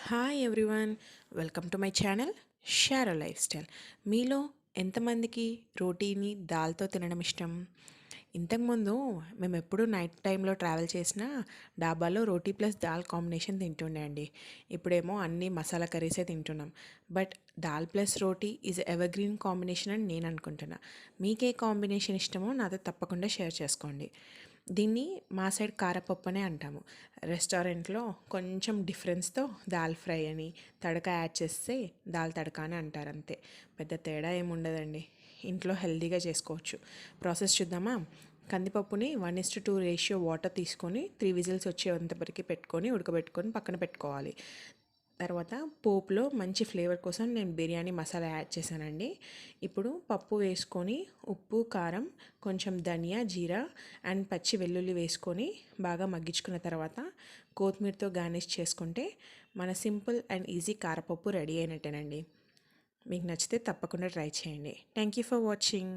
Hi everyone, welcome to my channel Sharo lifestyle. మీలో ఎంతమందికి రోటీని దాల్తో తినడం ఇష్టం? ఇంతకుముందు మేము ఎప్పుడు నైట్ టైంలో ట్రావెల్ చేసినా డాబాలో రోటీ ప్లస్ దాల్ కాంబినేషన్ తింటుండే అండి. ఇప్పుడేమో అన్ని మసాలా కర్రీసే తింటున్నాం. But dal plus roti is ever green combination అని నేను అనుకుంటున్నా. మీకే కాంబినేషన్ ఇష్టమో నాతో తప్పకుండా షేర్ చేసుకోండి. దీన్ని మా సైడ్ కారపప్పు అనే అంటాము. రెస్టారెంట్లో కొంచెం డిఫరెన్స్తో దాల్ ఫ్రై అని తడక యాడ్ చేస్తే దాల్ తడక అని అంటారు, అంతే. పెద్ద తేడా ఏమి ఉండదండి. ఇంట్లో హెల్తీగా చేసుకోవచ్చు. ప్రాసెస్ చూద్దామా? కందిపప్పుని 1:2 రేషియో వాటర్ తీసుకొని 3 విజిల్స్ వచ్చేంతవరకు పెట్టుకొని ఉడకబెట్టుకొని పక్కన పెట్టుకోవాలి. తర్వాత పోపులో మంచి ఫ్లేవర్ కోసం నేను బిర్యానీ మసాలా యాడ్ చేశానండి. ఇప్పుడు పప్పు వేసుకొని ఉప్పు, కారం, కొంచెం ధనియా, జీరా అండ్ పచ్చి వెల్లుల్లి వేసుకొని బాగా మగ్గించుకున్న తర్వాత కొత్తిమీరతో గార్నిష్ చేసుకుంటే మన సింపుల్ అండ్ ఈజీ కారపప్పు రెడీ అయినట్టేనండి. మీకు నచ్చితే తప్పకుండా ట్రై చేయండి. Thank you for watching.